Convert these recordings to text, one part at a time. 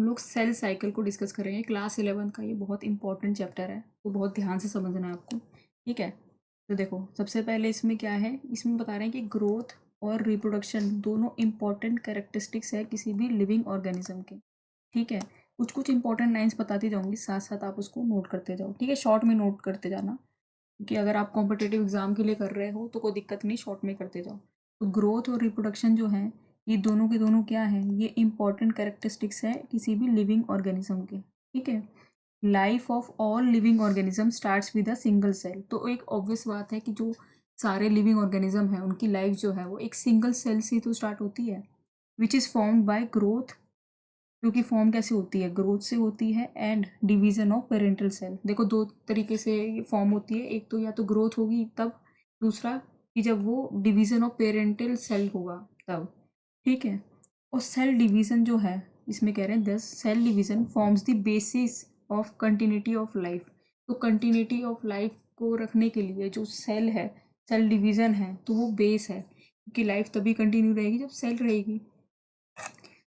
लोग cell cycle को discuss करेंगे। क्लास 11 का ये बहुत इंपॉर्टेंट चैप्टर है, तो बहुत ध्यान से समझना है आपको। ठीक है, तो देखो सबसे पहले इसमें क्या है, इसमें बता रहे हैं कि ग्रोथ और रिप्रोडक्शन दोनों इंपॉर्टेंट कैरेक्टरिस्टिक्स है किसी भी लिविंग ऑर्गेनिज्म के। ठीक है, कुछ कुछ इंपॉर्टेंट लाइन्स बताती जाऊंगी, साथ साथ आप उसको नोट करते जाओ। ठीक है, शॉर्ट में नोट करते जाना, क्योंकि अगर आप कॉम्पिटेटिव एग्जाम के लिए कर रहे हो तो कोई दिक्कत नहीं, शॉर्ट में करते जाओ। तो ग्रोथ और रिप्रोडक्शन जो है, ये दोनों के दोनों क्या है, ये इंपॉर्टेंट कैरेक्टरिस्टिक्स है किसी भी लिविंग ऑर्गेनिज्म के। ठीक है, life of all living organism starts with a single cell. तो एक ऑब्वियस बात है कि जो सारे लिविंग ऑर्गेनिज्म है उनकी लाइफ जो है वो एक सिंगल सेल से तो स्टार्ट होती है, which is formed by growth. जो कि फॉर्म कैसे होती है, ग्रोथ से होती है, and division of parental cell. देखो दो तरीके से ये फॉर्म होती है, एक तो या तो ग्रोथ होगी तब, दूसरा कि जब वो डिवीजन ऑफ पेरेंटल सेल होगा तब। ठीक है, और सेल डिवीजन जो है इसमें कह रहे हैं thus cell division forms the basis of continuity of life. तो कंटिन्यूटी ऑफ लाइफ को रखने के लिए जो सेल है, सेल डिवीजन है, तो वो बेस है, क्योंकि लाइफ तभी कंटिन्यू रहेगी जब सेल रहेगी।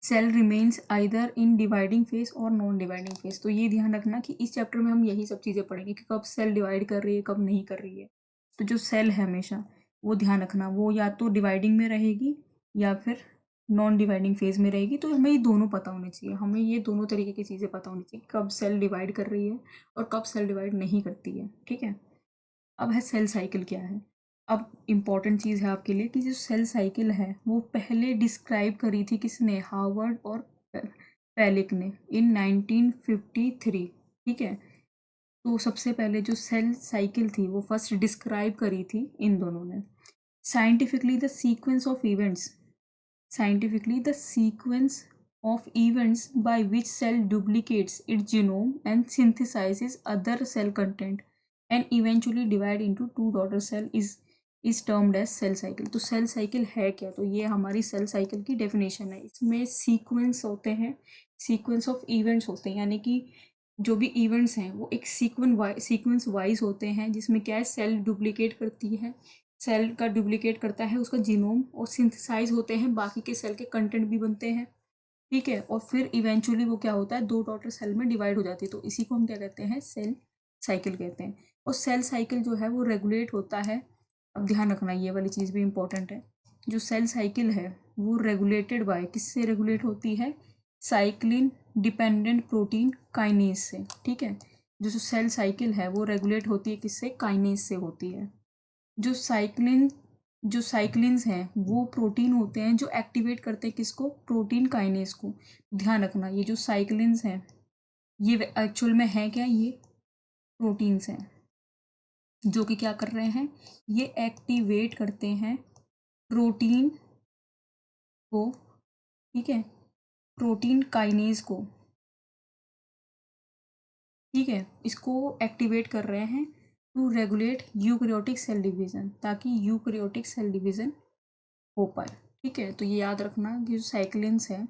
Cell remains either in dividing phase और नॉन डिवाइडिंग फेज। तो ये ध्यान रखना कि इस चैप्टर में हम यही सब चीज़ें पढ़ेंगे कि कब सेल डिवाइड कर रही है, कब नहीं कर रही है। तो जो सेल है हमेशा वो ध्यान रखना, वो या तो डिवाइडिंग में रहेगी या फिर नॉन डिवाइडिंग फेज में रहेगी। तो हमें ये दोनों पता होने चाहिए, हमें ये दोनों तरीके की चीज़ें पता होनी चाहिए, कब सेल डिवाइड कर रही है और कब सेल डिवाइड नहीं करती है। ठीक है, अब है सेल साइकिल क्या है। अब इम्पॉर्टेंट चीज़ है आपके लिए कि जो सेल साइकिल है वो पहले डिस्क्राइब करी थी किसने, हार्वर्ड और पेलिक ने इन 1953। ठीक है, तो सबसे पहले जो सेल साइकिल थी वो फर्स्ट डिस्क्राइब करी थी इन दोनों ने। Scientifically the sequence of events, scientifically the sequence of events by which cell duplicates its genome and synthesizes other cell content and eventually divide into two daughter cell is termed as cell cycle। तो cell cycle है क्या, तो ये हमारी cell cycle की definition है। इसमें sequence होते हैं, सीक्वेंस ऑफ इवेंट्स होते हैं, यानी कि जो भी इवेंट्स हैं वो एक सीक्वेंस वाइज होते हैं, जिसमें क्या है, सेल डुप्लीकेट करती है, सेल का डुप्लीकेट करता है उसका जीनोम, और सिंथेसाइज होते हैं बाकी के सेल के कंटेंट भी बनते हैं। ठीक है, और फिर इवेंचुअली वो क्या होता है, दो डॉटर सेल में डिवाइड हो जाती है। तो इसी को हम क्या कहते हैं, सेल साइकिल कहते हैं। और सेल साइकिल जो है वो रेगुलेट होता है, अब ध्यान रखना ये वाली चीज़ भी इंपॉर्टेंट है, जो सेल साइकिल है वो रेगुलेटेड बाय, किससे रेगुलेट होती है, साइक्लिन डिपेंडेंट प्रोटीन काइनेज से। ठीक है, जो सेल साइकिल है वो रेगुलेट होती है किससे, काइनेज से होती है। जो साइक्लिन जो साइक्लिन्स हैं वो प्रोटीन होते हैं जो एक्टिवेट करते हैं किसको, प्रोटीन काइनेज को। ध्यान रखना ये जो साइक्लिन्स हैं ये एक्चुअल में है क्या, ये प्रोटीन्स हैं जो कि क्या कर रहे हैं, ये एक्टिवेट करते हैं प्रोटीन को। ठीक है, प्रोटीन काइनेज को। ठीक है, इसको एक्टिवेट कर रहे हैं to regulate eukaryotic cell division, ताकि यूकैरियोटिक सेल डिवीजन हो पाए। ठीक है, तो ये याद रखना कि जो साइक्लिन्स है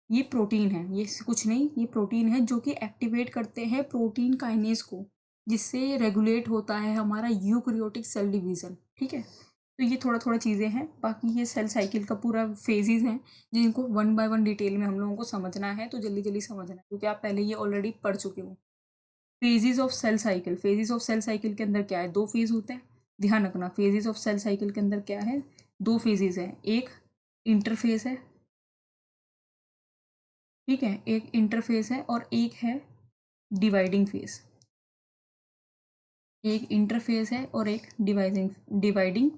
ये प्रोटीन है, ये कुछ नहीं, ये प्रोटीन है जो कि एक्टिवेट करते हैं प्रोटीन काइनेज को, जिससे रेगुलेट होता है हमारा यूकैरियोटिक सेल डिवीजन। ठीक है, तो ये थोड़ा थोड़ा चीज़ें हैं, बाकी ये सेल साइकिल का पूरा फेजेस हैं जिनको वन बाय वन डिटेल में हम लोगों को समझना है। तो जल्दी जल्दी समझना है, क्योंकि आप पहले ये ऑलरेडी पढ़ चुके हो। Phases of cell cycle, phases of cell cycle के अंदर क्या है, दो फेज होते हैं। ध्यान रखना, फेजेस ऑफ सेल साइकिल के अंदर क्या है, दो फेजेस हैं, एक इंटरफेस है। ठीक है, एक इंटरफेस है और एक है डिवाइडिंग फेज। एक इंटरफेस है और एक डिवाइडिंग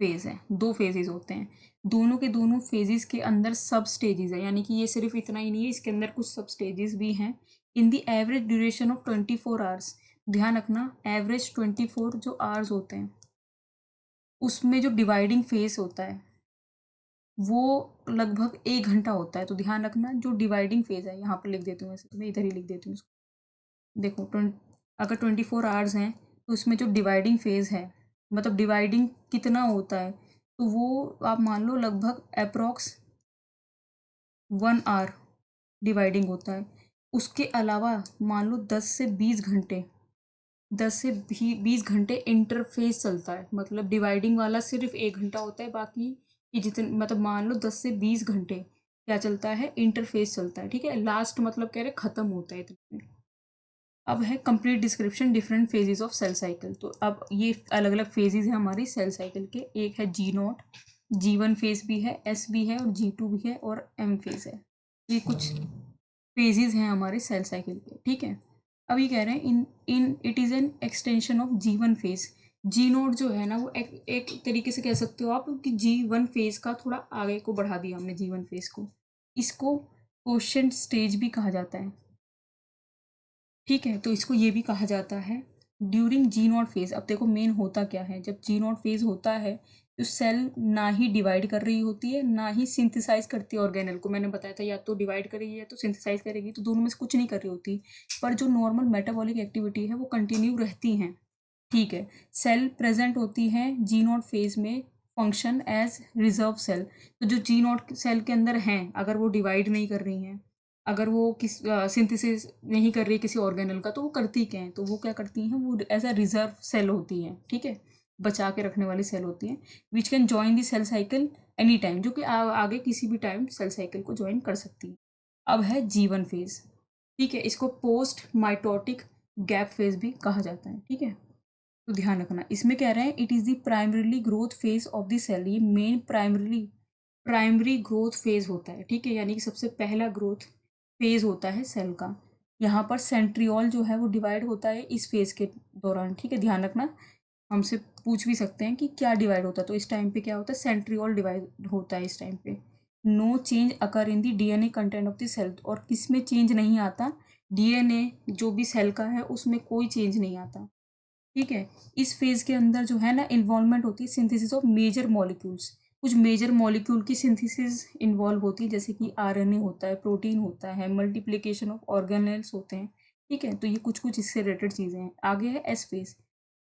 फेज है, दो फेजेस होते हैं। दोनों के दोनों फेजेस के अंदर सब स्टेजेस है, यानी कि ये सिर्फ इतना ही नहीं है, इसके अंदर कुछ सब स्टेजेस भी हैं। In the average duration of 24 hours, ध्यान रखना एवरेज 24 जो आवर्स होते हैं उसमें जो डिवाइडिंग फेज होता है वो लगभग 1 घंटा होता है। तो ध्यान रखना जो डिवाइडिंग फेज है, यहाँ पर लिख देती हूँ, वैसे मैं इधर ही लिख देती हूँ इसको। देखो अगर 24 आवर्स हैं तो इसमें जो डिवाइडिंग फेज है, मतलब डिवाइडिंग कितना होता है, तो वो आप मान लो लगभग अप्रॉक्स 1 आवर डिवाइडिंग होता है। उसके अलावा मान लो 10 से 20 घंटे, 10 से 20 घंटे इंटरफेस चलता है, मतलब डिवाइडिंग वाला सिर्फ 1 घंटा होता है, बाकी कि जितने मतलब मान लो 10 से 20 घंटे क्या चलता है, इंटरफेस चलता है, ठीक है। लास्ट मतलब कह रहे खत्म होता है इतने में। अब है complete description different phases of cell cycle. तो अब ये अलग अलग फेजेस हैं हमारी सेल साइकिल के। एक है G0, G1 फेज भी है, S भी है और G2 भी है और M फेज है। ये कुछ फेजेस हैं हमारे सेल साइकिल के, ठीक है। अभी कह रहे हैं in in it is an extension of G1 phase. G0 जो है ना वो एक तरीके से कह सकते हो आप कि G1 फेज का थोड़ा आगे को बढ़ा दिया हमने G1 फेज को। इसको क्वोशंट स्टेज भी कहा जाता है, ठीक है। तो इसको ये भी कहा जाता है ड्यूरिंग G0 फेज। अब देखो मेन होता क्या है, जब G0 फेज होता है तो सेल ना ही डिवाइड कर रही होती है ना ही सिंथेसाइज करती है ऑर्गेनल को। मैंने बताया था या तो डिवाइड करेगी या तो सिंथेसाइज करेगी, तो दोनों में से कुछ नहीं कर रही होती। पर जो नॉर्मल मेटाबॉलिक एक्टिविटी है वो कंटिन्यू रहती हैं, ठीक है। सेल प्रेजेंट होती है G0 फेज में, फंक्शन एज रिजर्व सेल। तो जो G0 सेल के अंदर हैं अगर वो डिवाइड नहीं कर रही हैं, अगर वो किस सिंथेसिस नहीं कर रही है किसी ऑर्गेनल का, तो वो करती क्या है, तो वो क्या करती हैं, वो एज अ रिजर्व सेल होती हैं, ठीक है। बचा के रखने वाली सेल होती हैं which can join the cell cycle any time, जो कि आगे किसी भी टाइम सेल साइकिल को ज्वाइन कर सकती है। अब है G1 फेज, ठीक है। इसको पोस्ट माइटोटिक गैप फेज भी कहा जाता है, ठीक है। तो ध्यान रखना, इसमें कह रहे हैं it is the primarily growth phase of the cell. ये मेन प्राइमरी ग्रोथ फेज होता है, ठीक है। यानी कि सबसे पहला ग्रोथ फेज होता है सेल का। यहाँ पर सेंट्रियोल जो है वो डिवाइड होता है इस फेज के दौरान, ठीक है। ध्यान रखना, हमसे पूछ भी सकते हैं कि क्या डिवाइड होता है, तो इस टाइम पे क्या होता है, सेंट्रियोल डिवाइड होता है इस टाइम पे। No change occur in the DNA content of the cell. और किस में चेंज नहीं आता, DNA जो भी सेल का है उसमें कोई चेंज नहीं आता, ठीक है। इस फेज के अंदर जो है ना इन्वॉल्वमेंट होती है सिंथेसिस ऑफ मेजर मॉलिक्यूल्स। कुछ मेजर मॉलिक्यूल की सिंथेसिस इन्वॉल्व होती है, जैसे कि RNA होता है, प्रोटीन होता है, मल्टीप्लिकेशन ऑफ ऑर्गेनेल्स होते हैं, ठीक है। तो ये कुछ कुछ इससे रिलेटेड चीज़ें हैं। आगे है S फेज,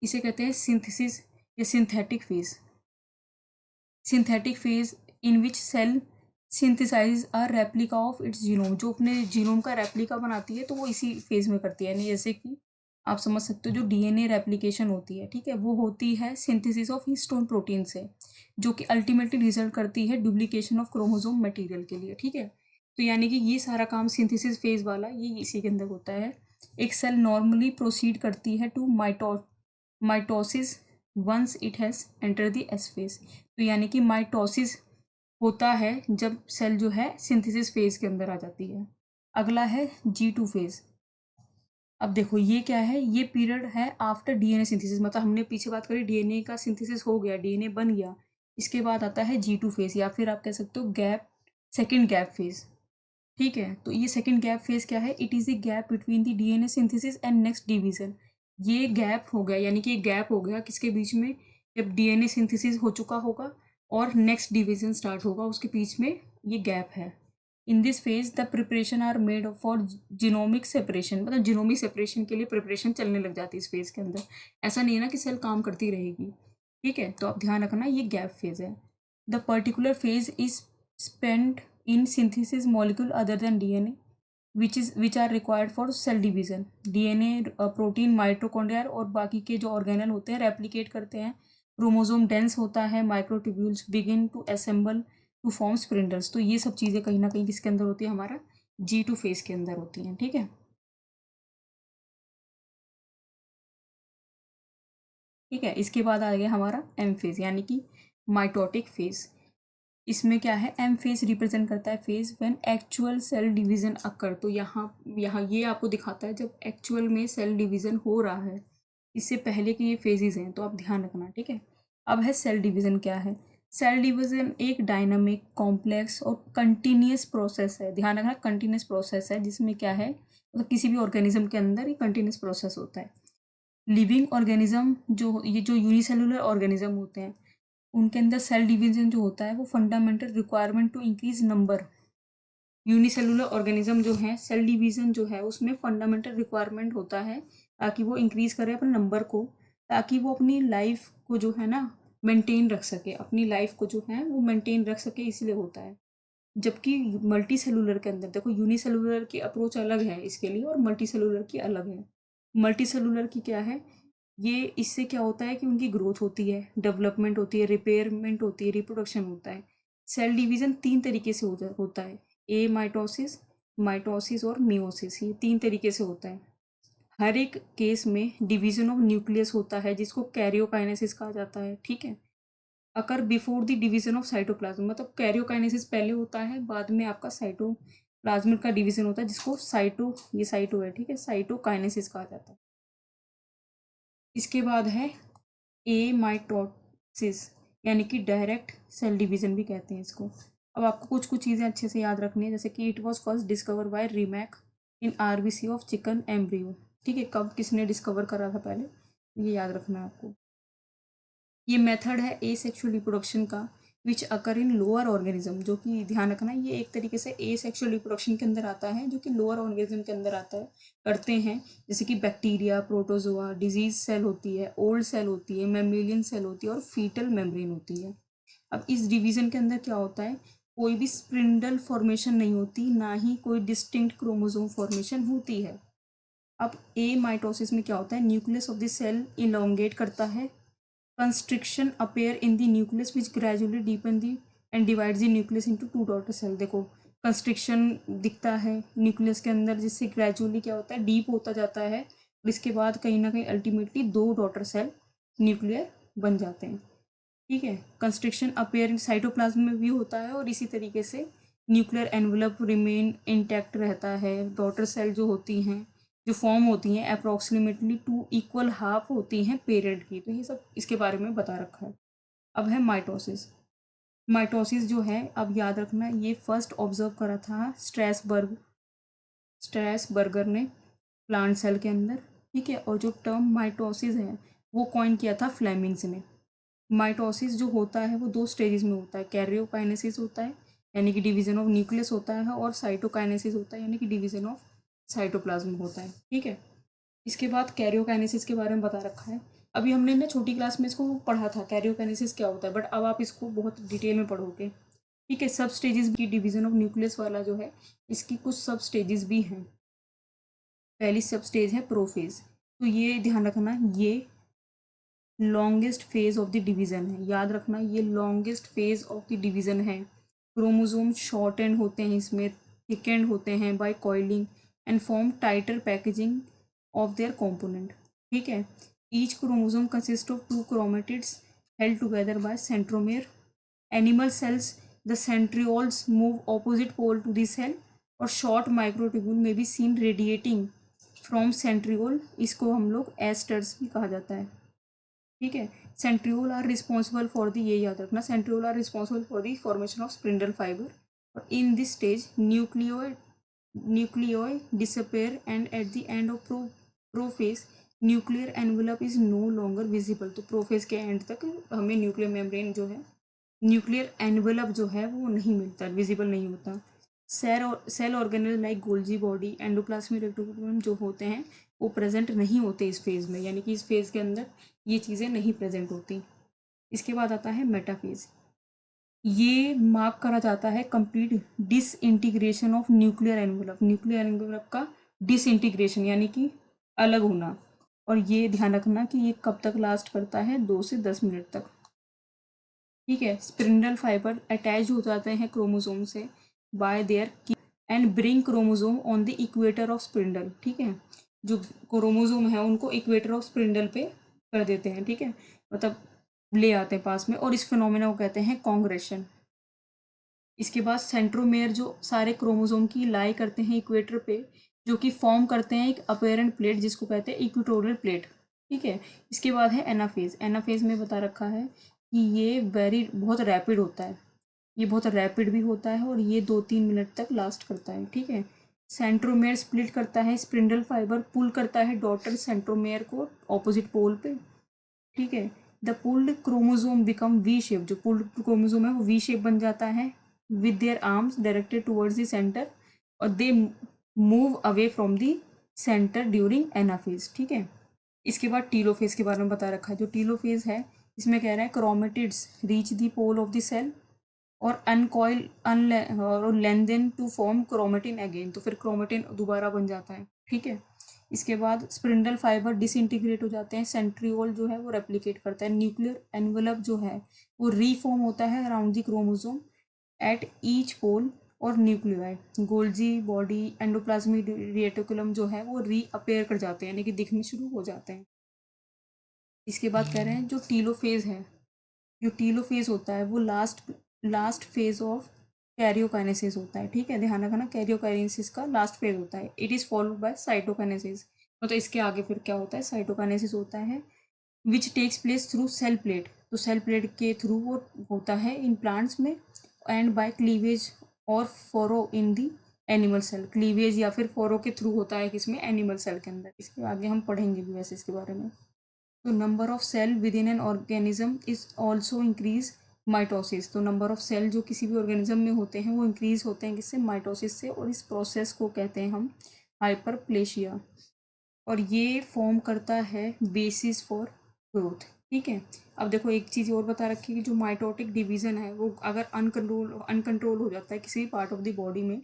इसे कहते हैं सिंथेसिस या synthetic phase. Synthetic phase in which cell synthesise a replica of its genome. जो अपने जीनोम का रेप्लिका बनाती है तो वो इसी फेज में करती है। यानी जैसे कि आप समझ सकते हो जो DNA रेप्लिकेशन होती है, ठीक है, वो होती है सिंथेसिस ऑफ हिस्टोन प्रोटीन से, जो कि अल्टीमेटली रिजल्ट करती है डुप्लीकेशन ऑफ क्रोमोसोम मटेरियल के लिए, ठीक है। तो यानी कि ये सारा काम सिंथेसिस फेज वाला ये इसी के अंदर होता है। एक सेल नॉर्मली प्रोसीड करती है to mitosis once it has enter the S phase. तो यानी कि माइटोसिस होता है जब सेल जो है सिंथेसिस फेज के अंदर आ जाती है। अगला है G2 फेज। अब देखो ये क्या है, ये पीरियड है आफ्टर DNA सिंथेसिस। मतलब हमने पीछे बात करी DNA का सिंथेसिस हो गया, DNA बन गया, इसके बाद आता है G2 फेज, या फिर आप कह सकते हो सेकेंड गैप फेज, ठीक है। तो ये सेकेंड गैप फेज क्या है, it is the gap between the DNA synthesis and next division. ये गैप हो गया, यानी कि ये गैप हो गया किसके बीच में, जब DNA सिंथेसिस हो चुका होगा और नेक्स्ट डिवीजन स्टार्ट होगा, उसके बीच में ये गैप है। In this phase the preparation are made for genomic separation. मतलब जीनोमिक सेपरेशन के लिए प्रिपरेशन चलने लग जाती है इस फेज के अंदर। ऐसा नहीं है ना कि सेल काम करती रहेगी, ठीक है। तो आप ध्यान रखना ये गैप फेज है। The particular phase is spend in synthesis molecule other than DNA which are required for cell division. DNA protein mitochondria और बाकी के जो ऑर्गेनल होते हैं रेप्लिकेट करते हैं, क्रोमोसोम डेंस होता है, microtubules begin to assemble to form spindles. तो ये सब चीज़ें कहीं ना कहीं किसके अंदर होती है, हमारा G2 फेज के अंदर होती हैं, ठीक है। ठीक है, इसके बाद आ गया हमारा M फेज यानी कि माइटोटिक फेज। इसमें क्या है, M फेज रिप्रेजेंट करता है phase when actual cell division occur. तो यहाँ यहाँ ये आपको दिखाता है जब एक्चुअल में सेल डिवीजन हो रहा है, इससे पहले के ये फेजेस हैं, तो आप ध्यान रखना, ठीक है। अब है सेल डिवीजन क्या है। सेल डिवीजन एक डायनामिक कॉम्प्लेक्स और कंटिन्यूस प्रोसेस है। ध्यान रखना कंटिन्यूस प्रोसेस है, जिसमें क्या है मतलब किसी भी ऑर्गेनिज्म के अंदर ये कंटिन्यूस प्रोसेस होता है। लिविंग ऑर्गेनिज्म जो यूनिसेलुलर ऑर्गेनिज्म होते हैं उनके अंदर सेल डिवीजन जो होता है वो fundamental requirement to increase number. Unicellular organism जो है सेल डिवीजन जो है उसमें फंडामेंटल रिक्वायरमेंट होता है ताकि वो इंक्रीज करे अपने नंबर को, ताकि वो अपनी लाइफ को जो है ना मेंटेन रख सके, अपनी लाइफ को जो है वो मेंटेन रख सके, इसलिए होता है। जबकि मल्टी सेलुलर के अंदर देखो यूनिसेलुलर की अप्रोच अलग है इसके लिए और मल्टी सेलुलर की अलग है। मल्टी सेलुलर की क्या है, ये इससे क्या होता है कि उनकी ग्रोथ होती है, डेवलपमेंट होती है, रिपेयरमेंट होती है, रिप्रोडक्शन होता है। सेल डिवीजन तीन तरीके से होता है। ए माइटोसिस, माइटोसिस और मियोसिस, ये 3 तरीके से होता है। हर एक केस में डिवीजन ऑफ न्यूक्लियस होता है जिसको कैरियोकाइनेसिस कहा जाता है, ठीक है। Occur before the division of cytoplasm, मतलब कैरियोकाइनेसिस पहले होता है, बाद में आपका साइटोप्लाज्म का डिवीजन होता है जिसको ये साइटो है, ठीक है, साइटोकाइनेसिस कहा जाता है। इसके बाद है ए माइटोसिस, यानी कि डायरेक्ट सेल डिवीजन भी कहते हैं इसको। अब आपको कुछ कुछ चीज़ें अच्छे से याद रखनी है, जैसे कि it was first discover by Remak in RBC of chicken embryo, ठीक है, कब किसने डिस्कवर करा था पहले, ये याद रखना है आपको। ये मेथड है ए सेक्शुअल रिप्रोडक्शन का विच अकर इन लोअर ऑर्गेनिज्म, जो कि ध्यान रखना ये एक तरीके से ए सेक्शुअल रिप्रोडक्शन के अंदर आता है, जो कि लोअर ऑर्गेनिज्म के अंदर आता है, करते हैं, जैसे कि बैक्टीरिया, प्रोटोजोआ, डिजीज सेल होती है, ओल्ड सेल होती है, मेमिलियन सेल होती है और फीटल मेम्ब्रेन होती है। अब इस डिवीजन के अंदर क्या होता है, कोई भी स्प्रिंडल फॉर्मेशन नहीं होती, ना ही कोई डिस्टिंक्ट क्रोमोसोम फॉर्मेशन होती है। अब ए माइटोसिस में क्या होता है, nucleus of the cell elongate करता है, constriction appear in the nucleus which gradually deepen the and divide the nucleus into 2 daughter cell. देखो कंस्ट्रिक्शन दिखता है न्यूक्लियस के अंदर, जिससे ग्रेजुअली क्या होता है, डीप होता जाता है, और इसके बाद कहीं ना कहीं अल्टीमेटली 2 डॉटर सेल न्यूक्लियर बन जाते हैं, ठीक है। कंस्ट्रिक्शन अपेयर साइटोप्लाज्म में भी होता है, और इसी तरीके से न्यूक्लियर एनवलप रिमेन इंटैक्ट रहता है। डॉटर सेल जो होती हैं, जो फॉर्म होती हैं, अप्रॉक्सीमेटली 2 इक्वल हाफ होती हैं पेरेंट की, तो ये सब इसके बारे में बता रखा है। अब है माइटोसिस। माइटोसिस जो है, अब याद रखना, ये फर्स्ट ऑब्जर्व करा था स्ट्रैसबर्गर ने प्लांट सेल के अंदर, ठीक है। और जो टर्म माइटोसिस है वो कॉइन किया था फ्लेमिंग्स ने। माइटोसिस जो होता है वो 2 स्टेजेस में होता है, कैरियोकाइनेसिस होता है यानी कि डिवीजन ऑफ न्यूक्लियस होता है, और साइटोकाइनेसिस होता है यानी कि डिवीजन ऑफ साइटोप्लाज्म होता है, ठीक है। इसके बाद कैरियोकाइनेसिस के बारे में बता रखा है। अभी हमने ना छोटी क्लास में इसको पढ़ा था कैरियोकाइनेसिस क्या होता है, बट अब आप इसको बहुत डिटेल में पढ़ोगे, ठीक है। सब स्टेजेस की डिवीजन ऑफ न्यूक्लियस वाला जो है, इसकी कुछ सब स्टेजेस भी हैं। पहली सब स्टेज है प्रोफेज, तो ये ध्यान रखना, ये longest phase of the division है, याद रखना ये longest phase of the division है। क्रोमोसोम शॉर्ट एंड होते हैं, इसमें थिक एंड होते हैं by coiling and form tighter packaging of their component, ठीक है। Each chromosome consist of 2 chromatids held together by centromere. Animal cells, the centrioles move opposite pole to the cell, और short microtubule may be seen radiating from centriole, इसको हम लोग asters भी कहा जाता है, ठीक है। Centriole are responsible for the, ये याद रखना, centriole are responsible for the formation of spindle fibre, और in this stage nucleoli disappear and at the end of prophase nuclear envelope is no longer visible. तो prophase के end तक हमें nuclear membrane जो है, न्यूक्लियर एनवलप जो है वो नहीं मिलता, विजिबल नहीं होता। Cell organelle like Golgi body, endoplasmic reticulum जो होते हैं वो प्रेजेंट नहीं होते इस फेज़ में, यानी कि इस फेज़ के अंदर ये चीज़ें नहीं प्रेजेंट होती। इसके बाद आता है मेटाफेज। ये मार्क करा जाता है complete disintegration of nuclear envelope का डिसइंटीग्रेशन यानी कि अलग होना, और ये ध्यान रखना कि ये कब तक लास्ट करता है, 2 से 10 मिनट तक, ठीक है। स्पिंडल फाइबर अटैच हो जाते हैं क्रोमोसोम से bye there and bring chromosome on the equator of spindle, ठीक है। जो क्रोमोसोम है उनको इक्वेटर ऑफ स्पिंडल पे कर देते हैं, ठीक है, मतलब ले आते हैं पास में, और इस फिनोमेना को कहते हैं कॉन्ग्रेशन। इसके बाद सेंट्रोमेयर जो सारे क्रोमोसोम की लाई करते हैं इक्वेटर पे, जो कि फॉर्म करते हैं एक अपेरेंट प्लेट जिसको कहते हैं इक्वेटोरियल प्लेट, ठीक है। इसके बाद है एनाफेज। एनाफेज में बता रखा है कि ये बहुत रैपिड होता है, ये बहुत रैपिड भी होता है, और ये 2-3 मिनट तक लास्ट करता है, ठीक है। सेंट्रोमेयर स्प्लिट करता है, स्पिंडल फाइबर पुल करता है डॉटर सेंट्रोमेयर को ऑपोजिट पोल पे, ठीक है। The pulled chromosome become V shape, जो पुल्ड क्रोमोसोम है वो वी शेप बन जाता है with their arms directed towards the centre, और they move away from the centre during anaphase, ठीक है। इसके बाद टीलोफेज के बारे में बता रखा है। जो टीलोफेज है इसमें कह रहा है chromatids reach the pole of the cell और अनकॉइल और lengthen to form chromatin again, तो फिर क्रोमेटिन दोबारा बन जाता है, ठीक है। इसके बाद स्पिंडल फाइबर डिसइंटीग्रेट हो जाते हैं, सेंट्रियोल जो है वो रेप्लिकेट करता है, न्यूक्लियर एनवलप जो है वो रीफॉर्म होता है around the chromosome at each pole और nuclei. Golgi body endoplasmic reticulum जो है वो रीअपेयर कर जाते हैं, यानी कि दिखने शुरू हो जाते हैं। इसके बाद कह रहे हैं जो टीलोफेज है, जो टीलोफेज होता है वो लास्ट फेज ऑफ कैरियोकाइनेसिस होता है। ठीक है, ध्यान रखना, कैरियोकाइनेसिस का लास्ट फेज होता है। It is followed by cytokinesis, मतलब इसके आगे फिर क्या होता है, साइटोकाइनेसिस होता है, which takes place through cell plate. तो सेल प्लेट के थ्रू वो होता है इन प्लांट्स में, एंड बाय क्लीवेज और furrow in the animal cell. Cleavage या फिर फोरो के थ्रू होता है किसमें, एनिमल सेल के अंदर। इसके आगे हम पढ़ेंगे भी वैसे इसके बारे में। तो number of cell within an organism is also increase mitosis. तो नंबर ऑफ सेल जो किसी भी ऑर्गेनिज्म में होते हैं वो इंक्रीज होते हैं किससे, माइटोसिस से, और इस प्रोसेस को कहते हैं हम हाइपरप्लेशिया, और ये फॉर्म करता है बेसिस फॉर ग्रोथ। ठीक है, अब देखो एक चीज़ और बता रखी है कि जो माइटोटिक डिवीज़न है वो अगर अनकंट्रोल हो जाता है किसी भी पार्ट ऑफ द बॉडी में,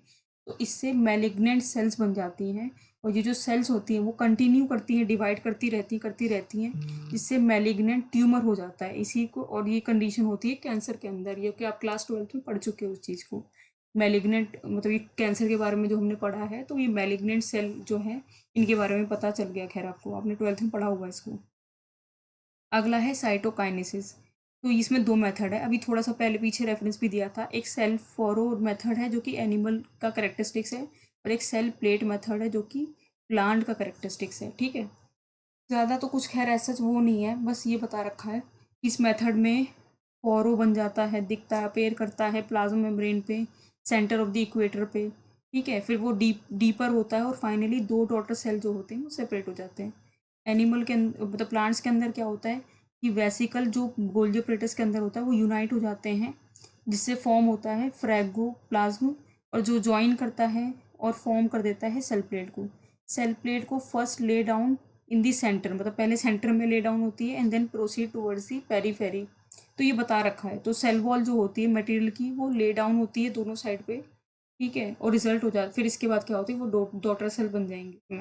तो इससे मैलिग्नेंट सेल्स बन जाती हैं, और ये जो सेल्स होती हैं वो कंटिन्यू करती हैं, डिवाइड करती रहती हैं, जिससे मैलिग्नेंट ट्यूमर हो जाता है इसी को। और ये कंडीशन होती है कैंसर के अंदर, ये कि आप क्लास 12 में पढ़ चुके हो उस चीज़ को। मैलिग्नेंट मतलब ये कैंसर के बारे में जो हमने पढ़ा है, तो ये मैलिग्नेंट सेल जो है इनके बारे में पता चल गया। खैर आपको, आपने 12th में पढ़ा होगा इसको। अगला है साइटोकाइनेसिस। तो इसमें दो मेथड है, अभी थोड़ा सा पहले पीछे रेफरेंस भी दिया था। एक सेल फोरो मेथड है जो कि एनिमल का करेक्टरिस्टिक्स है, और एक सेल प्लेट मेथड है जो कि प्लांट का करेक्टरिस्टिक्स है। ठीक है, ज़्यादा तो कुछ खैर ऐसा वो नहीं है, बस ये बता रखा है इस मेथड में फोरो बन जाता है, दिखता है, अपेयर करता है प्लाज्मा मेम्ब्रेन पे, सेंटर ऑफ द इक्वेटर पे। ठीक है, फिर वो डीपर होता है, और फाइनली दो डॉटर सेल जो होते हैं वो सेपरेट हो जाते हैं। एनिमल के अंदर मतलब प्लांट्स के अंदर क्या होता है कि वेसिकल जो गोल्गी एपरेटस के अंदर होता है वो यूनाइट हो जाते हैं, जिससे फॉर्म होता है फ्रैगोप्लाज्म, और जो ज्वाइन करता है और फॉर्म कर देता है सेल प्लेट को। सेल प्लेट को first lay down in the centre, मतलब पहले सेंटर में ले डाउन होती है, and then proceed towards the periphery. तो ये बता रखा है। तो सेल वॉल जो होती है मटेरियल की वो ले डाउन होती है दोनों साइड पे। ठीक है, और रिजल्ट हो जाता, फिर इसके बाद क्या होती है, वो डॉटर सेल बन जाएंगी।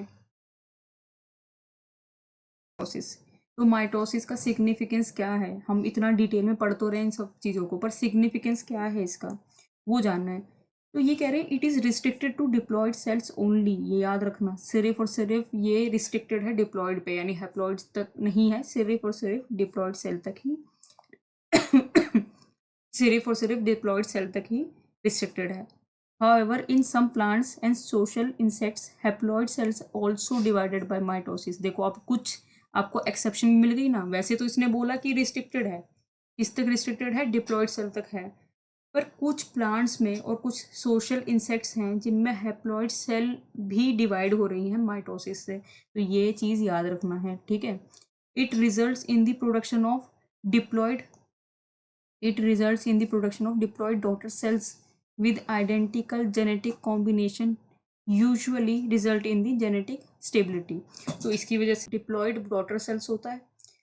माइटोसिस, तो माइटोसिस का सिग्निफिकेंस क्या है, हम इतना डिटेल में पढ़ तो रहे हैं इन सब चीज़ों को, पर सिग्निफिकेंस क्या है इसका वो जानना है। तो ये कह रहे हैं it is restricted to diploid cells only. ये याद रखना, सिर्फ और सिर्फ ये रिस्ट्रिक्टेड है डिप्लॉयड पे, यानी हैप्लॉइड्स तक नहीं है, सिर्फ और सिर्फ डिप्लॉयड सेल तक ही सिर्फ और सिर्फ डिप्लॉयड सेल तक ही रिस्ट्रिक्टेड है। However, in some plants and social insects, haploid cells also divided by mitosis। देखो अब कुछ आपको एक्सेप्शन मिल गई ना, वैसे तो इसने बोला कि रिस्ट्रिक्टेड है, किस तक रिस्ट्रिक्टेड है, डिप्लॉयड सेल तक है, पर कुछ प्लांट्स में और कुछ सोशल इंसेक्ट्स हैं जिनमें हैप्लॉइड सेल भी डिवाइड हो रही हैं माइटोसिस से। तो ये चीज़ याद रखना है। ठीक है, it results in the production of diploid it results in the production of diploid daughter cells with identical genetic combination usually result in the genetic stability। तो इसकी वजह से डिप्लॉयड डॉटर सेल्स होता है,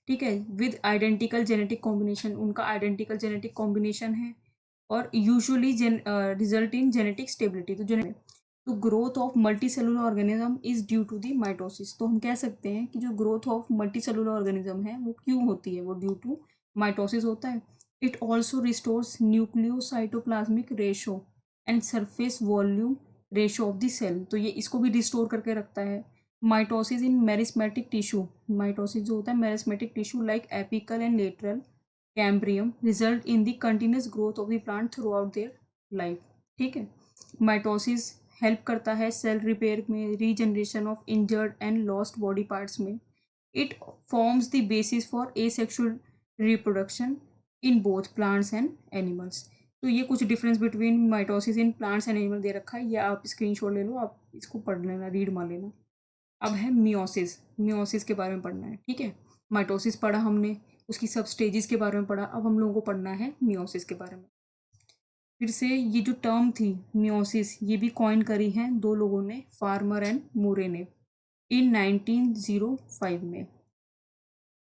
ठीक है, विद आइडेंटिकल जेनेटिक कॉम्बिनेशन, उनका identical genetic combination है, और usually result in genetic stability. तो growth of multicellular organism is due to the mitosis. तो हम कह सकते हैं कि जो growth of multicellular organism है वो क्यों होती है, वो ड्यू टू माइटोसिस होता है। It also restores nucleocytoplasmic ratio and surface volume ratio of the cell. तो ये इसको भी रिस्टोर करके रखता है। Mitosis in meristematic tissue, mitosis जो होता है meristematic tissue like apical and lateral cambium result in the continuous growth of the plant throughout their life. ठीक है, माइटोसिस हेल्प करता है सेल रिपेयर में, regeneration of injured and lost body parts में। It forms the basis for asexual reproduction in both plants and animals. तो ये कुछ difference between mitosis in plants and animal दे रखा है, या आप स्क्रीनशॉट ले लो, आप इसको पढ़ लेना, रीड मार लेना। अब है मियोसिस, मियोसिस के बारे में पढ़ना है। ठीक है, माइटोसिस पढ़ा हमने, उसकी सब स्टेजेस के बारे में पढ़ा, अब हम लोगों को पढ़ना है मियोसिस के बारे में। फिर से ये जो टर्म थी मियोसिस, ये भी कॉइन करी है दो लोगों ने, फार्मर एंड मूरे ने, इन 1905 में।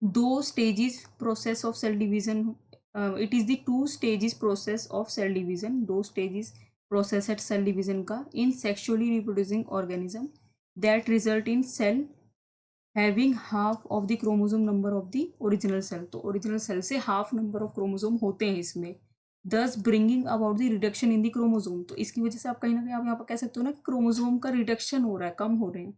दो stages process of cell division, it is the two stages process of cell division, दो stages process at cell division का in sexually reproducing organism that result in cell having half of the chromosome number of the original cell. तो original cell से half number of chromosome होते हैं इसमें। Thus bringing about the reduction in the chromosome. तो इसकी वजह से आप कहीं ना कहीं आप यहाँ पर कह सकते हो ना कि क्रोमोजोम का रिडक्शन हो रहा है, कम हो रहे हैं,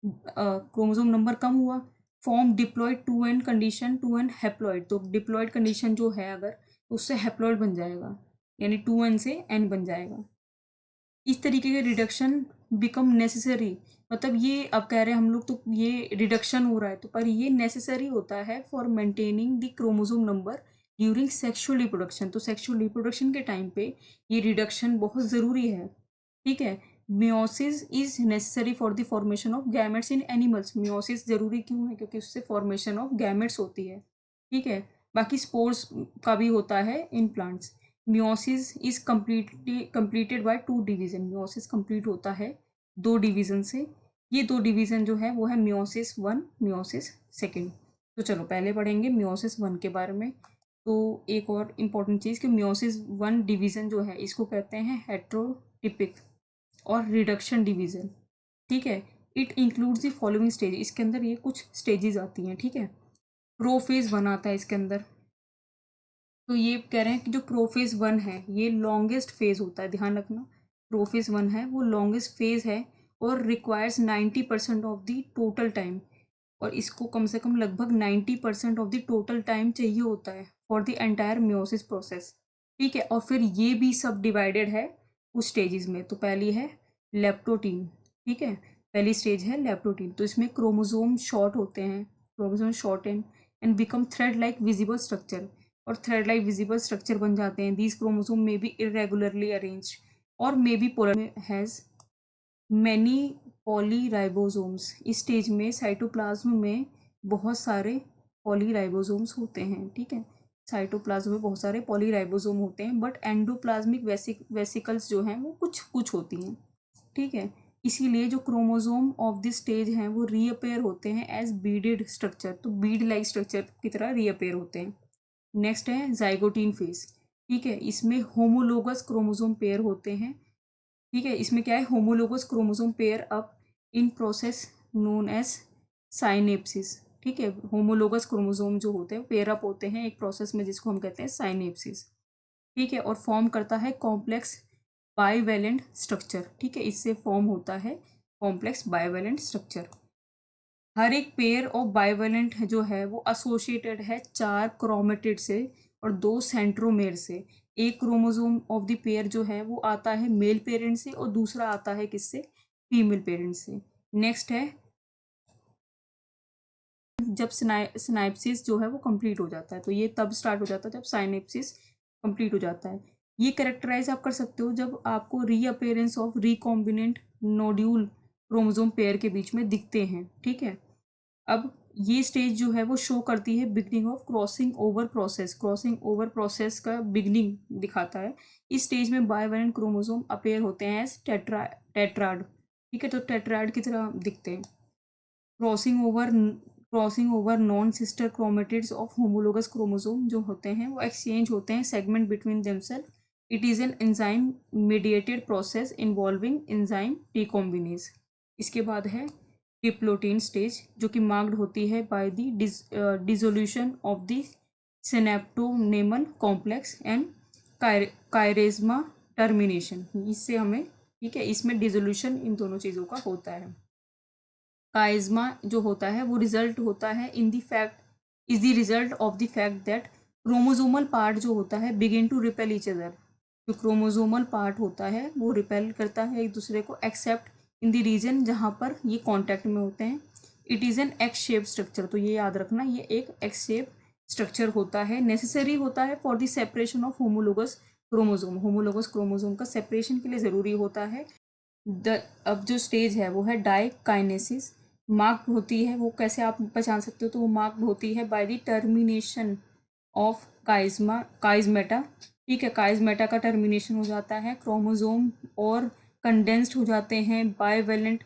क्रोमोसोम नंबर कम हुआ। Form diploid two n condition two n haploid, तो डिप्लॉयड कंडीशन जो है अगर, उससे हैप्लॉयड बन जाएगा, यानी टू एन से एन बन जाएगा। इस तरीके के रिडक्शन बिकम नेसेसरी, मतलब ये अब कह रहे हैं हम लोग तो ये रिडक्शन हो रहा है, तो पर ये नेसेसरी होता है for maintaining the chromosome number during sexual reproduction. तो सेक्सुअल रिप्रोडक्शन के टाइम पे ये रिडक्शन बहुत ज़रूरी है, ठीक है। Meiosis is necessary for the formation of gametes in animals. Meiosis जरूरी क्यों है? क्योंकि उससे फॉर्मेशन ऑफ गैमेट्स होती है, ठीक है। बाकी स्पोर्स का भी होता है in plants. Meiosis is completed by two division. Meiosis complete होता है दो डिवीजन से। ये दो डिवीजन जो है वो है मियोसिस वन, मियोसिस सेकेंड। तो चलो पहले पढ़ेंगे मियोसिस वन के बारे में। तो एक और इम्पॉर्टेंट चीज़ कि मियोसिस वन डिवीजन जो है इसको कहते हैं हेट्रोटिपिक और रिडक्शन डिवीजन, ठीक है। It includes the following stage, इसके अंदर ये कुछ स्टेजेस आती हैं, ठीक है। प्रोफेज वन आता है इसके अंदर। तो ये कह रहे हैं कि जो प्रोफेज वन है ये लॉन्गेस्ट फेज होता है, ध्यान रखना। प्रोफेज वन है वो लॉन्गेस्ट फेज है और requires 90% of the total time, और इसको कम से कम लगभग 90% ऑफ द टोटल टाइम चाहिए होता है for the entire meiosis process, ठीक है। और फिर ये भी सब डिवाइडेड है उस स्टेजेस में। तो पहली है लेप्टोटीन, ठीक है, पहली स्टेज है लेप्टोटीन। तो इसमें क्रोमोसोम शॉर्ट होते हैं, chromosome short and become thread like visible structure, और थ्रेड लाइक विजिबल स्ट्रक्चर बन जाते हैं। These chromosome may be irregularly arranged और may be polar has many polyribosomes. इस स्टेज में साइटोप्लाज्म में बहुत सारे पॉलीराइबोसोम्स होते हैं, ठीक है। साइटोप्लाज्म में बहुत सारे पॉलीराइबोसोम होते हैं, बट एंडोप्लाज्मिक वेसिकल्स जो हैं वो कुछ कुछ होती हैं, ठीक है। इसीलिए जो क्रोमोसोम ऑफ दिस स्टेज हैं वो रीअपेयर होते हैं एज बीडेड स्ट्रक्चर, तो बीड लाइक स्ट्रक्चर की तरह रीअपेयर होते हैं। नेक्स्ट है जाइगोटीन फेज, ठीक है। इसमें होमोलोगस क्रोमोसोम पेयर होते हैं, ठीक है। इसमें क्या है, homologous chromosome pair up in process known as synapsis, ठीक है। होमोलोगस क्रोमोसोम जो होते हैं पेयर अप होते हैं एक प्रोसेस में जिसको हम कहते हैं साइनेप्सिस, ठीक है। और फॉर्म करता है कॉम्प्लेक्स बाइवेलेंट स्ट्रक्चर, ठीक है। इससे फॉर्म होता है कॉम्प्लेक्स बाइवेलेंट स्ट्रक्चर। हर एक पेयर ऑफ बाइवेलेंट जो है वो एसोसिएटेड है चार क्रोमेटिड से और दो सेंट्रोमेर से। एक क्रोमोसोम ऑफ द पेयर जो है वो आता है मेल पेरेंट से और दूसरा आता है किससे, फीमेल पेरेंट से। नेक्स्ट है जब सिनाइप्सिस जो है वो कंप्लीट हो जाता है, तो ये तब स्टार्ट हो जाता है जब साइनेप्सिस कंप्लीट हो जाता है। ये कैरेक्टराइज आप कर सकते हो जब आपको reappearance of recombinant nodule chromosome pair के बीच में दिखते हैं, ठीक है। अब ये स्टेज जो है वो शो करती है beginning of crossing over process, crossing over process का बिगनिंग दिखाता है। इस स्टेज में बाइवेलेंट क्रोमोसोम अपेयर होते हैं एज टेट्राड, ठीक है। तो टेट्राड की तरह दिखते हैं। Crossing over non sister chromatids of homologous chromosome जो होते हैं वो एक्सचेंज होते हैं segment between themselves. It is an enzyme mediated process involving enzyme recombinase. इसके बाद है डिप्लोटीन स्टेज जो कि मार्क्ड होती है by the dissolution of the synaptonemal complex and chiasma termination. इससे हमें, ठीक है, इसमें डिसोल्यूशन इन दोनों चीज़ों का होता है। काइज्मा जो होता है वो रिजल्ट होता है in the fact is the result of the fact that chromosomal part जो होता है begin to repel each other. जो क्रोमोजोमल पार्ट होता है वो रिपेल करता है एक दूसरे को एक्सेप्ट इन द रीजन जहाँ पर ये कॉन्टैक्ट में होते हैं। It is N x shape structure, तो ये याद रखना ये एक एक्स शेप स्ट्रक्चर होता है, नेसेसरी होता है for the separation of homologous chromosome. Homologous chromosome का सेपरेशन के लिए ज़रूरी होता है। अब जो स्टेज है वो है डाइकाइनेसिस। मार्क्ड होती है वो कैसे आप पहचान सकते हो, तो वो मार्क्ड होती है बाय द टर्मिनेशन ऑफ काइजमेटा, ठीक है। काइजमेटा का टर्मिनेशन हो जाता है, क्रोमोसोम और कंडेंस्ड हो जाते हैं, bivalent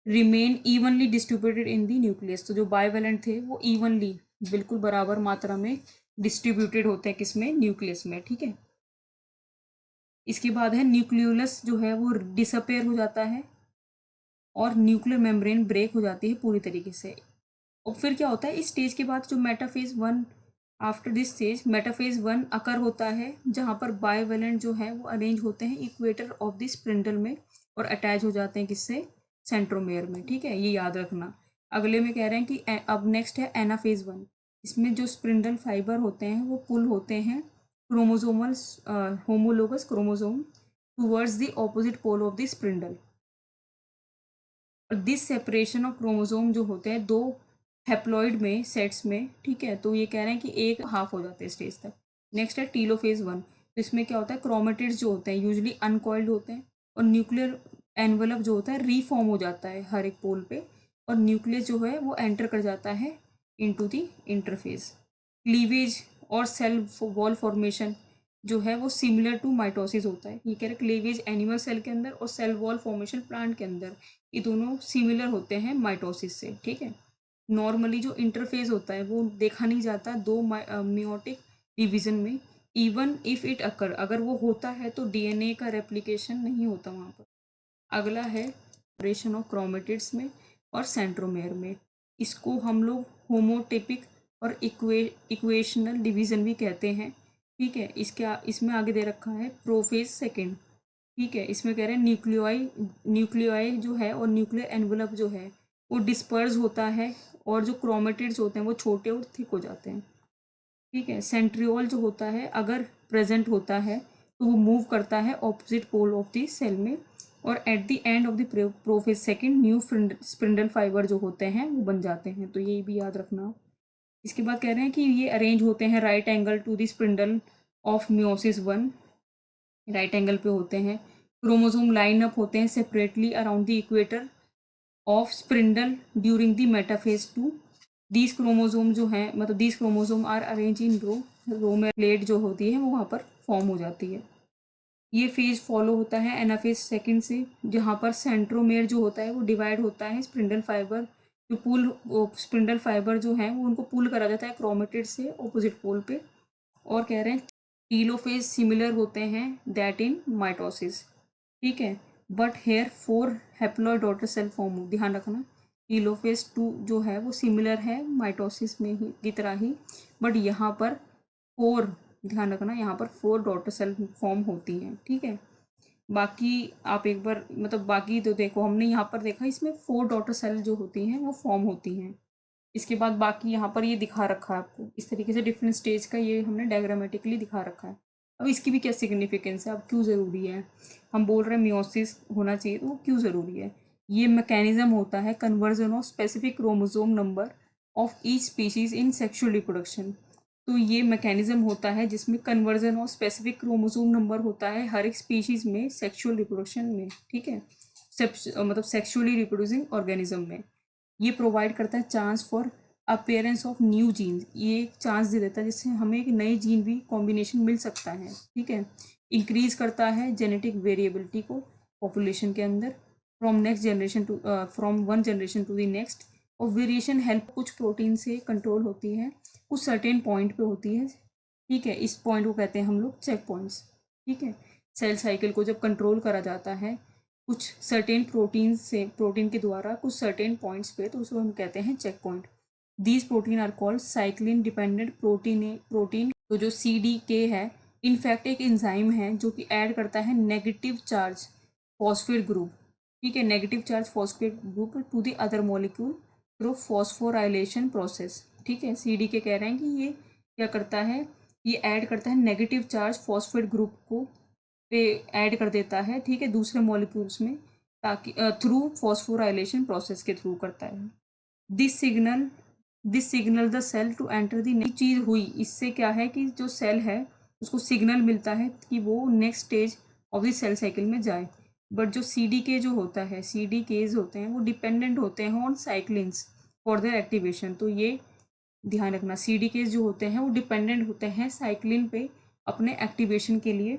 remain evenly distributed in the nucleus. तो जो बाइवेलेंट थे वो इवनली बिल्कुल बराबर मात्रा में डिस्ट्रीब्यूटेड होते हैं किसमें, न्यूक्लियस में, ठीक है। इसके बाद है न्यूक्लियोलस जो है वो डिसअपेयर हो जाता है और न्यूक्लियर मेम्ब्रेन ब्रेक हो जाती है पूरी तरीके से। और फिर क्या होता है इस स्टेज के बाद जो metaphase one after this stage metaphase 1 अकर होता है, जहाँ पर बाइवेलेंट जो है वो अरेंज होते हैं इक्वेटर ऑफ द स्पिंडल में और अटैच हो जाते हैं किससे, सेंट्रोमेयर में। ठीक है, ये याद रखना। अगले में कह रहे हैं कि अब नेक्स्ट है एनाफेज 1। इसमें जो स्पिंडल फाइबर होते हैं वो पुल होते हैं chromosomal homologous chromosome towards the opposite pole of the spindle. और दिस सेपरेशन ऑफ क्रोमोजोम जो होते हैं दो हेप्लॉइड में सेट्स में, ठीक है, तो ये कह रहे हैं कि एक हाफ हो जाते हैं स्टेज तक। नेक्स्ट है टीलोफेज 1। तो इसमें क्या होता है, क्रोमेटिड्स जो होते हैं यूजुअली अनकॉइल्ड होते हैं और न्यूक्लियर एनवलप जो होता है रीफॉर्म हो जाता है हर एक पोल पे, और न्यूक्लियस जो है वो एंटर कर जाता है इनटू द इंटरफेज। क्लीवेज और सेल वॉल फॉर्मेशन जो है वो सिमिलर टू माइटोसिस होता है। ये कह रहे क्लीवेज एनिमल सेल के अंदर और सेल वॉल फॉर्मेशन प्लांट के अंदर, ये दोनों सिमिलर होते हैं माइटोसिस से। ठीक है, नॉर्मली जो इंटरफेज होता है वो देखा नहीं जाता दो मियोटिक डिवीजन में। इवन इफ इट अकर, अगर वो होता है तो डीएनए का रेप्लिकेशन नहीं होता वहाँ पर। अगला है सेपरेशन ऑफ क्रोमेटिड्स में और सेंट्रोमेयर में। इसको हम लोग होमोटिपिक और इक्वेशनल डिवीजन भी कहते हैं। ठीक है, इसमें आगे दे रखा है प्रोफेज सेकेंड। ठीक है, इसमें कह रहे हैं न्यूक्लियाई जो है और न्यूक्लियर एनवलप जो है वो डिस्पर्स होता है और जो क्रोमेटिड्स होते हैं वो छोटे और थिक हो जाते हैं। ठीक है, सेंट्रियोल जो होता है अगर प्रेजेंट होता है तो वो मूव करता है opposite pole of the cell में, और at the end of the prophase second new spindle fibre जो होते हैं वो बन जाते हैं। तो ये भी याद रखना। इसके बाद कह रहे हैं कि ये अरेंज होते हैं right angle to the spindle of meiosis 1, right angle पे होते हैं। क्रोमोसोम लाइन अप होते हैं separately around the equator of spindle during the metaphase 2। These chromosome जो हैं, मतलब these chromosome are arrange in row में प्लेट जो होती है वो वहाँ पर फॉर्म हो जाती है। ये फेज फॉलो होता है एनाफेज सेकंड से, जहाँ पर सेंट्रोमेयर जो होता है वो डिवाइड होता है स्पिंडल फाइबर जो पुल स्पिंडल फाइबर जो है वो उनको पुल करा जाता है क्रोमेटिड से ऑपोजिट पोल पे। और कह रहे हैं टीलोफेज सिमिलर होते हैं दैट इन माइटोसिस। ठीक है, but here 4 haploid daughter cell form हो, ध्यान रखना। टीलोफेज 2 जो है वो सिमिलर है माइटोसिस में ही की तरह ही, बट यहाँ पर 4, ध्यान रखना, यहाँ पर 4 डॉटर सेल फॉर्म होती हैं। ठीक है, बाकी आप एक बार मतलब बाकी तो देखो, हमने यहाँ पर देखा इसमें 4 डॉटर सेल जो होती हैं वो फॉर्म होती हैं। इसके बाद बाकी यहाँ पर ये दिखा रखा है आपको इस तरीके से डिफरेंट स्टेज का, ये हमने डायग्रामेटिकली दिखा रखा है। अब इसकी भी क्या सिग्निफिकेंस है, अब क्यों ज़रूरी है, हम बोल रहे हैं मियोसिस होना चाहिए तो वो क्यों ज़रूरी है। ये मैकेनिज्म होता है conversion of specific chromosome number of each species in sexual reproduction. तो ये मैकेनिज्म होता है जिसमें conversion of specific chromosome number होता है हर एक स्पीशीज में सेक्शुअल रिप्रोडक्शन में। ठीक है, मतलब सेक्शुअली रिप्रोड्यूसिंग ऑर्गेनिज्म में। ये प्रोवाइड करता है chance for appearance of new gene, ये एक चांस दे देता है जिससे हमें एक नई जीन भी कॉम्बिनेशन मिल सकता है। ठीक है, इंक्रीज करता है जेनेटिक वेरिएबिलिटी को पॉपुलेशन के अंदर from one generation to the next. और वेरिएशन हेल्प कुछ प्रोटीन से कंट्रोल होती है, कुछ सर्टेन पॉइंट पे होती है। ठीक है, इस पॉइंट को कहते हैं हम लोग चेक पॉइंट्स। ठीक है, सेल साइकिल को जब कंट्रोल करा जाता है कुछ सर्टेन प्रोटीन के द्वारा कुछ सर्टेन पॉइंट्स पे, तो उसको हम कहते हैं check point. These protein are called cyclin dependent protein. तो जो CDK है इनफैक्ट एक एंजाइम है जो कि ऐड करता है नेगेटिव चार्ज फॉस्फेट ग्रुप। ठीक है, negative charge phosphate group to the other molecule through phosphorylation process. ठीक है, CDK कह रहे हैं कि ये क्या करता है, ये ऐड करता है नेगेटिव चार्ज फॉस्फेट ग्रुप को पे ऐड कर देता है। ठीक है, दूसरे मॉलिक्यूल्स में, ताकि थ्रू फॉस्फोराइलेशन प्रोसेस के थ्रू करता है। This signal this signal the cell to enter the next चीज़ हुई, इससे क्या है कि जो सेल है उसको सिग्नल मिलता है कि वो next stage of the cell cycle में जाए। बट जो CDK जो होता है, CDKs होते हैं वो डिपेंडेंट होते हैं on cyclins for their activation. तो ये ध्यान रखना, CDKs जो होते हैं वो डिपेंडेंट होते हैं साइक्लिन पे अपने एक्टिवेशन के लिए।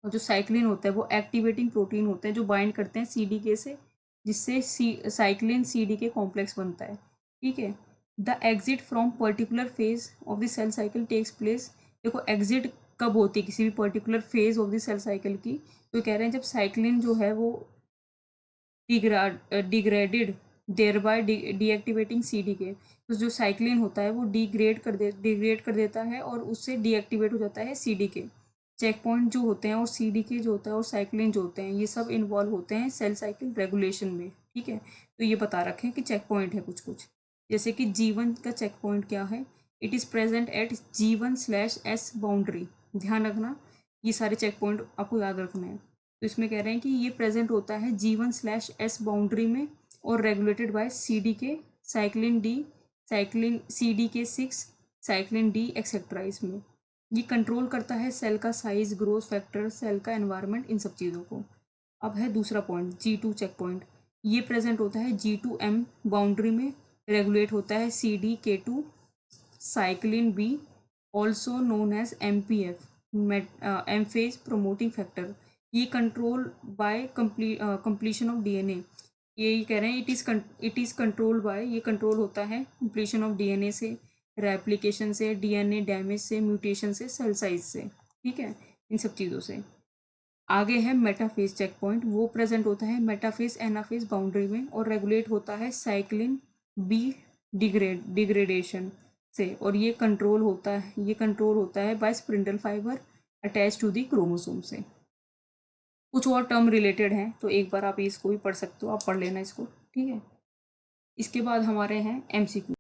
और जो साइक्लिन होता है वो एक्टिवेटिंग प्रोटीन होते हैं जो बाइंड करते हैं CDK से, जिससे साइक्लिन CDK कॉम्प्लेक्स बनता है। ठीक है, the exit from particular phase of the cell cycle takes place. देखो एग्जिट कब होती है किसी भी particular phase of the cell cycle की, तो कह रहे हैं जब साइक्लिन जो है वो degraded thereby deactivating CDK। तो जो साइक्लिन होता है वो डिग्रेड कर देता है और उससे डीएक्टिवेट हो जाता है CDK। चेक पॉइंट जो होते हैं और CDK जो होता है और साइक्लिन जो होते हैं ये सब इन्वॉल्व होते हैं सेल साइकिल रेगुलेशन में, ठीक है। तो ये बता रखे हैं कि चेक पॉइंट है कुछ कुछ, जैसे कि G1 का चेक पॉइंट क्या है, it is present at G1/S boundary. ध्यान रखना, ये सारे चेक पॉइंट आपको याद रखना है। तो इसमें कह रहे हैं कि ये प्रेजेंट होता है G1/S बाउंड्री में और regulated by CDK, cyclin D, cyclin CDK6, cyclin D etcetera. इसमें ये कंट्रोल करता है सेल का साइज, ग्रोथ फैक्टर, सेल का एनवायरनमेंट, इन सब चीज़ों को। अब है दूसरा पॉइंट G2 चेक पॉइंट। ये प्रेजेंट होता है G2M बाउंड्री में, रेगुलेट होता है CDK2, cyclin B, also known as MPF, M phase promoting factor. ये control by completion of DNA। ये कह रहे हैं इट इज़ कंट्रोल बाय, ये कंट्रोल होता है कंप्लीशन ऑफ DNA से, रेप्लिकेशन से, DNA डैमेज से, म्यूटेशन से, सेल साइज से, ठीक है, इन सब चीज़ों से। आगे है मेटाफेज चेक पॉइंट। वो प्रेजेंट होता है मेटाफेज एनाफेज बाउंड्री में और रेगुलेट होता है साइक्लिन B डिग्रेडेशन से। और ये कंट्रोल होता है by spindle fibre attach to the chromosome से। कुछ और टर्म रिलेटेड हैं तो एक बार आप इसको भी पढ़ सकते हो, आप पढ़ लेना इसको, ठीक है। इसके बाद हमारे हैं MCQ।